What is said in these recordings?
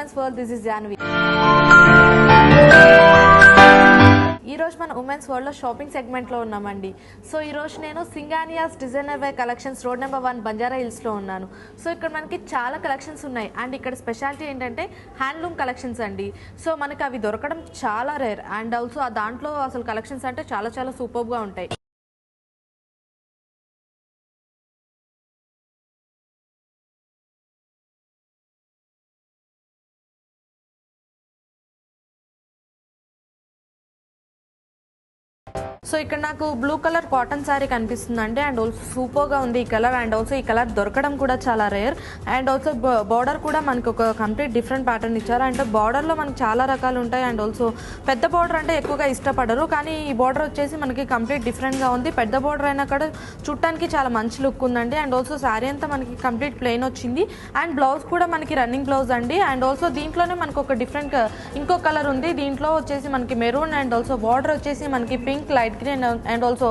Women's world. This is Jahnavi. ఈ రోజు మన ఉమెన్స్ వరల్డ్ లో షాపింగ్ సెగ్మెంట్ లో ఉన్నామండి. సో ఈ రోజు నేను Singhania's designer wear collections road number 1 Banjara Hills లో ఉన్నాను. సో ఇక్కడ మనకి చాలా కలెక్షన్స్ ఉన్నాయి అండ్ ఇక్కడ స్పెషాలిటీ ఏంటంటే హ్యాండ్లూమ్ కలెక్షన్స్ అండి. సో మనకి అవి దొరకడం చాలా రేర్ అండ్ ఆల్సో దాంట్లో అసలు కలెక్షన్స్ అంటే చాలా చాలా సూపర్ గా ఉంటాయి. సో ఇక్కడ నాకు బ్లూ కలర్ కాటన్ శారీ కనిపిస్తుందండి అండ్ ఆల్సో సూపర్గా ఉంది ఈ కలర్ అండ్ ఆల్సో ఈ కలర్ దొరకడం కూడా చాలా రేర్ అండ్ ఆల్సో బార్డర్ కూడా మనకి ఒక కంప్లీట్ డిఫరెంట్ ప్యాటర్న్ ఇచ్చారు. అంటే బార్డర్లో మనకి చాలా రకాలు ఉంటాయి అండ్ ఆల్సో పెద్ద బార్డర్ అంటే ఎక్కువగా ఇష్టపడరు, కానీ ఈ బార్డర్ వచ్చేసి మనకి కంప్లీట్ డిఫరెంట్గా ఉంది. పెద్ద బార్డర్ అయినా కూడా చుట్టానికి చాలా మంచి లుక్ ఉందండి అండ్ ఆల్సో శారీ అంతా మనకి కంప్లీట్ ప్లెయిన్ వచ్చింది అండ్ బ్లౌజ్ కూడా మనకి రన్నింగ్ బ్లౌజ్ అండి. అండ్ ఆల్సో దీంట్లోనే మనకు ఒక డిఫరెంట్ ఇంకో కలర్ ఉంది. దీంట్లో వచ్చేసి మనకి మెరూన్ అండ్ ఆల్సో బార్డర్ వచ్చేసి మనకి pink, light green and also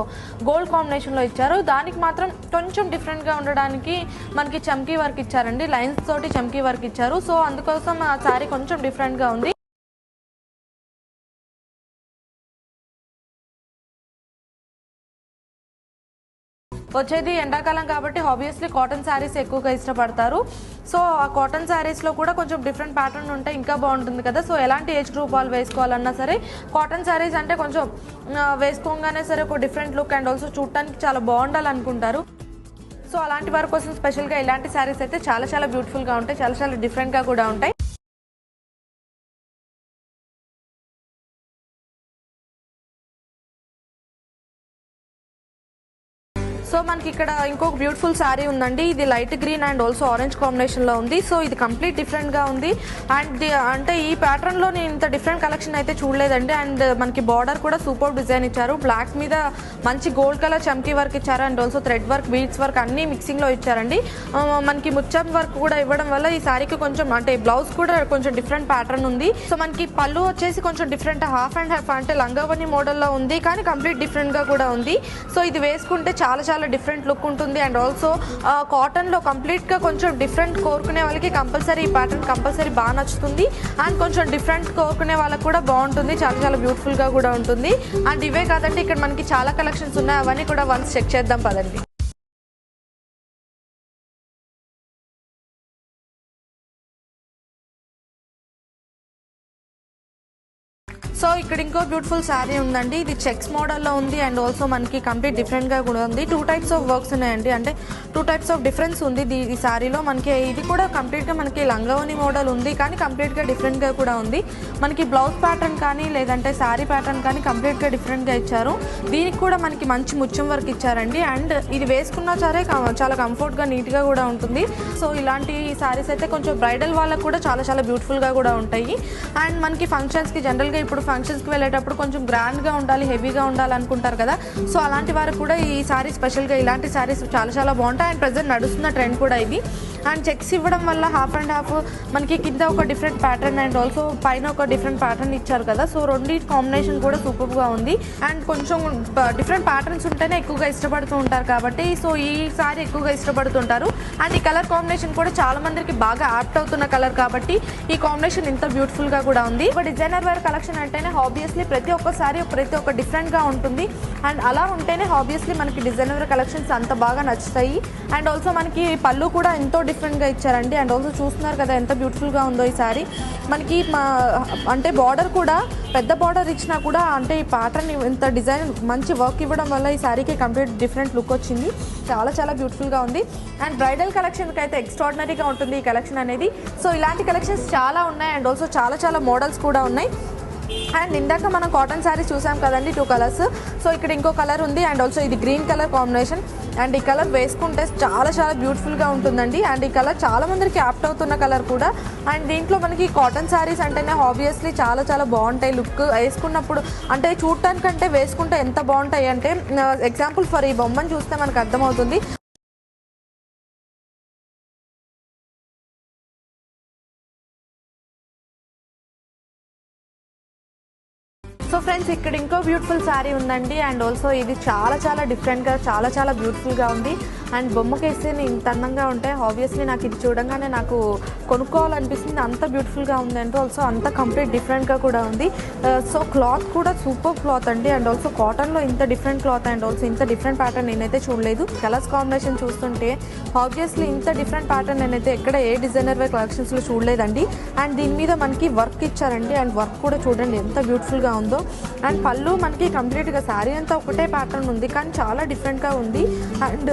gold combination లో ఇచ్చారు. దానికి మాత్రం కొంచెం డిఫరెంట్ గా ఉండడానికి మనకి చమ్కీ వర్క్ ఇచ్చారండి, లైన్స్ తోటి చమ్కీ వర్క్ ఇచ్చారు. సో అందుకోసం ఆ శారీ కొంచెం డిఫరెంట్ గా ఉంది. వచ్చేది ఎండాకాలం కాబట్టి ఆబ్వియస్లీ కాటన్ శారీస్ ఎక్కువగా ఇష్టపడతారు. సో ఆ కాటన్ శారీస్లో కూడా కొంచెం డిఫరెంట్ ప్యాటర్న్ ఉంటే ఇంకా బాగుంటుంది కదా. సో ఎలాంటి ఏజ్ గ్రూప్ వాళ్ళు వేసుకోవాలన్నా సరే కాటన్ శారీస్ అంటే కొంచెం వేసుకోగానే సరే ఒక డిఫరెంట్ లుక్ అండ్ ఆల్సో చూడటానికి చాలా బాగుండాలనుకుంటారు. సో అలాంటి వారి కోసం స్పెషల్గా ఇలాంటి శారీస్ అయితే చాలా చాలా బ్యూటిఫుల్గా ఉంటాయి, చాలా చాలా డిఫరెంట్గా కూడా ఉంటాయి. సో మనకి ఇక్కడ ఇంకొక బ్యూటిఫుల్ శారీ ఉందండి. ఇది light green and also orange కాంబినేషన్లో ఉంది. సో ఇది కంప్లీట్ డిఫరెంట్గా ఉంది అండ్ అంటే ఈ ప్యాటర్న్లో నేను ఇంత డిఫరెంట్ కలెక్షన్ అయితే చూడలేదండి. అండ్ మనకి బార్డర్ కూడా సూపర్ డిజైన్ ఇచ్చారు. బ్లాక్ మీద మంచి గోల్డ్ కలర్ చమ్కీ వర్క్ ఇచ్చారు and also thread work, beads work అన్నీ మిక్సింగ్లో ఇచ్చారండి. మనకి ముచ్చం వర్క్ కూడా ఇవ్వడం వల్ల ఈ శారీకి కొంచెం అంటే బ్లౌజ్ కూడా కొంచెం డిఫరెంట్ ప్యాటర్న్ ఉంది. సో మనకి పళ్ళు వచ్చేసి కొంచెం డిఫరెంట్ హాఫ్ అండ్ హాఫ్ అంటే లంగావని మోడల్లో ఉంది, కానీ కంప్లీట్ డిఫరెంట్గా కూడా ఉంది. సో ఇది వేసుకుంటే చాలా చాలా డిఫరెంట్ లుక్ ఉంటుంది అండ్ ఆల్సో కాటన్లో కంప్లీట్గా కొంచెం డిఫరెంట్ కోరుకునే వాళ్ళకి కంపల్సరీ ఈ ప్యాటర్న్ కంపల్సరీ బాగా నచ్చుతుంది అండ్ కొంచెం డిఫరెంట్ కోరుకునే వాళ్ళకి కూడా బాగుంటుంది, చాలా చాలా బ్యూటిఫుల్గా కూడా ఉంటుంది. అండ్ ఇవే కాదంటే ఇక్కడ మనకి చాలా కలెక్షన్స్ ఉన్నాయి, అవన్నీ కూడా వన్స్ చెక్ చేద్దాం పదండి. సో ఇక్కడ ఇంకో బ్యూటిఫుల్ శారీ ఉందండి. ఇది చెక్స్ మోడల్లో ఉంది అండ్ ఆల్సో మనకి కంప్లీట్ డిఫరెంట్గా కూడా ఉంది. 2 టైప్స్ ఆఫ్ వర్క్స్ ఉన్నాయండి, అంటే 2 టైప్స్ ఆఫ్ డిఫరెన్స్ ఉంది ఈ శారీలో. మనకి ఇది కూడా కంప్లీట్గా మనకి లంగావని మోడల్ ఉంది, కానీ కంప్లీట్గా డిఫరెంట్గా కూడా ఉంది. మనకి బ్లౌజ్ ప్యాటర్న్ కానీ లేదంటే శారీ ప్యాటర్న్ కానీ కంప్లీట్గా డిఫరెంట్గా ఇచ్చారు. దీనికి కూడా మనకి మంచి ముత్యం వర్క్ ఇచ్చారండి అండ్ ఇది వేసుకున్నా సరే చాలా కంఫర్ట్గా నీట్గా కూడా ఉంటుంది. సో ఇలాంటి శారీస్ అయితే కొంచెం బ్రైడల్ వాళ్ళకు కూడా చాలా చాలా బ్యూటిఫుల్గా కూడా ఉంటాయి. అండ్ మనకి ఫంక్షన్స్కి జనరల్గా ఇప్పుడు ఫంక్షన్స్కి వెళ్ళేటప్పుడు కొంచెం గ్రాండ్గా ఉండాలి, హెవీగా ఉండాలి అనుకుంటారు కదా. సో అలాంటి వారికి కూడా ఈ శారీ స్పెషల్గా ఇలాంటి శారీస్ చాలా చాలా బాగుంటాయి అండ్ ప్రజెంట్ నడుస్తున్న ట్రెండ్ కూడా ఇది. అండ్ చెక్స్ ఇవ్వడం వల్ల హాఫ్ అండ్ హాఫ్ మనకి కింద ఒక డిఫరెంట్ ప్యాటర్న్ అండ్ ఆల్సో పైన ఒక డిఫరెంట్ ప్యాటర్న్ ఇచ్చారు కదా. సో రెండింటి కాంబినేషన్ కూడా సూపర్గా ఉంది అండ్ కొంచెం డిఫరెంట్ ప్యాటర్న్స్ ఉంటేనే ఎక్కువగా ఇష్టపడుతూ ఉంటారు కాబట్టి సో ఈ సారీ ఎక్కువగా ఇష్టపడుతుంటారు. అండ్ ఈ కలర్ కాంబినేషన్ కూడా చాలా మందికి బాగా యాప్ట్ అవుతున్న కలర్ కాబట్టి ఈ కాంబినేషన్ ఇంత బ్యూటిఫుల్గా కూడా ఉంది. ఒక డిజైనర్ వేర్ కలెక్షన్ అంటేనే ఆబ్వియస్లీ ప్రతి ఒక్క సారీ ప్రతి ఒక్క డిఫరెంట్గా ఉంటుంది అండ్ అలా ఉంటేనే ఆబ్వియస్లీ మనకి డిజైనర్ వేర్ కలెక్షన్స్ అంత బాగా నచ్చుతాయి. అండ్ ఆల్సో మనకి పళ్ళు కూడా ఎంతో డిఫరెంట్గా ఇచ్చారండి అండ్ ఆల్సో చూస్తున్నారు కదా ఎంత బ్యూటిఫుల్గా ఉందో ఈ సారీ. మనకి అంటే బార్డర్ కూడా పెద్ద బార్డర్ ఇచ్చినా కూడా అంటే ఈ ప్యాటర్న్ ఇంత డిజైన్ మంచి వర్క్ ఇవ్వడం వల్ల ఈ శారీకి కంప్లీట్ డిఫరెంట్ లుక్ వచ్చింది, చాలా చాలా బ్యూటిఫుల్గా ఉంది. అండ్ బ్రైడల్ కలెక్షన్కి అయితే ఎక్స్ట్రాడినరీగా ఉంటుంది ఈ కలెక్షన్ అనేది. సో ఇలాంటి కలెక్షన్స్ చాలా ఉన్నాయి అండ్ ఆల్సో చాలా చాలా మోడల్స్ కూడా ఉన్నాయి. అండ్ ఇందాక మనం కాటన్ శారీ చూసాం కదండి 2 కలర్స్. సో ఇక్కడ ఇంకో కలర్ ఉంది అండ్ ఆల్సో ఇది గ్రీన్ కలర్ కాంబినేషన్ అండ్ ఈ కలర్ వేసుకుంటే చాలా చాలా బ్యూటిఫుల్గా ఉంటుందండి. అండ్ ఈ కలర్ చాలా మందికి యాప్ట్ అవుతున్న కలర్ కూడా. అండ్ దీంట్లో మనకి కాటన్ శారీస్ అంటేనే ఆబ్వియస్లీ చాలా చాలా బాగుంటాయి లుక్ వేసుకున్నప్పుడు, అంటే చూడటానికంటే వేసుకుంటే ఎంత బాగుంటాయి అంటే ఎగ్జాంపుల్ ఫర్ ఈ బొమ్మను చూస్తే మనకు అర్థమవుతుంది. సో ఫ్రెండ్స్ ఇక్కడ ఇంకో బ్యూటిఫుల్ శారీ ఉందండి అండ్ ఆల్సో ఇది చాలా చాలా డిఫరెంట్గా చాలా చాలా బ్యూటిఫుల్గా ఉంది. అండ్ బొమ్మకేస్తే ఇంత అందంగా ఉంటాయి. ఆబ్వియస్లీ నాకు ఇది చూడంగానే నాకు కొనుక్కోవాలనిపిస్తుంది, అంత బ్యూటిఫుల్గా ఉంది అండ్ ఆల్సో అంత కంప్లీట్ డిఫరెంట్గా కూడా ఉంది. సో క్లాత్ కూడా సూపర్ క్లాత్ అండి. అండ్ ఆల్సో కాటన్లో ఇంత డిఫరెంట్ క్లాత్ అండ్ ఆల్సో ఇంత డిఫరెంట్ ప్యాటర్న్ నేనైతే చూడలేదు. కలర్స్ కాంబినేషన్ చూస్తుంటే ఆబ్వియస్లీ ఇంత డిఫరెంట్ ప్యాటర్న్ నేనైతే ఎక్కడ ఏ డిజైనర్ వేర్ కలెక్షన్స్లో చూడలేదండి. అండ్ దీని మీద మనకి వర్క్ ఇచ్చారండి. అండ్ వర్క్ కూడా చూడండి ఎంత బ్యూటిఫుల్గా ఉందో. అండ్ పళ్ళు మనకి కంప్లీట్గా శారీ అంతా ఒకటే ప్యాటర్న్ ఉంది కానీ చాలా డిఫరెంట్గా ఉంది. అండ్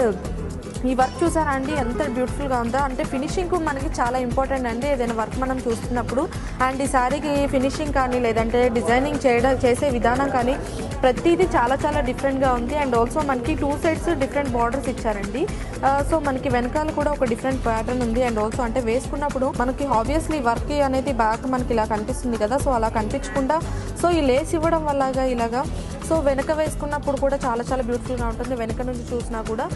ఈ వర్క్ చూసారా అండి ఎంత బ్యూటిఫుల్గా ఉందో. అంటే ఫినిషింగ్ కూడా మనకి చాలా ఇంపార్టెంట్ అండి ఏదైనా వర్క్ మనం చూస్తున్నప్పుడు. అండ్ ఈ శారీకి ఫినిషింగ్ కానీ లేదంటే డిజైనింగ్ చేసే విధానం కానీ ప్రతిదీ చాలా చాలా డిఫరెంట్గా ఉంది. అండ్ ఆల్సో మనకి 2 సైడ్స్ డిఫరెంట్ బార్డర్స్ ఇచ్చారండి. సో మనకి వెనకాల కూడా ఒక డిఫరెంట్ ప్యాటర్న్ ఉంది. అండ్ ఆల్సో అంటే వేసుకున్నప్పుడు మనకి ఆబ్వియస్లీ వర్క్ అనేది బ్యాక్ మనకి ఇలా కనిపిస్తుంది కదా, సో అలా కనిపించకుండా సో ఈ లేస్ ఇవ్వడం వల్ల ఇలాగా సో వెనక వేసుకున్నప్పుడు కూడా చాలా చాలా బ్యూటిఫుల్గా ఉంటుంది. వెనక నుంచి చూసినా కూడా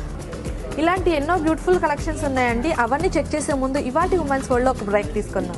ఇలాంటి ఎన్నో బ్యూటిఫుల్ కలెక్షన్స్ ఉన్నాయండి. అవన్నీ చెక్ చేసే ముందు ఇవాళ ఉమెన్స్ వరల్డ్లో ఒక బ్రేక్ తీసుకుందాం.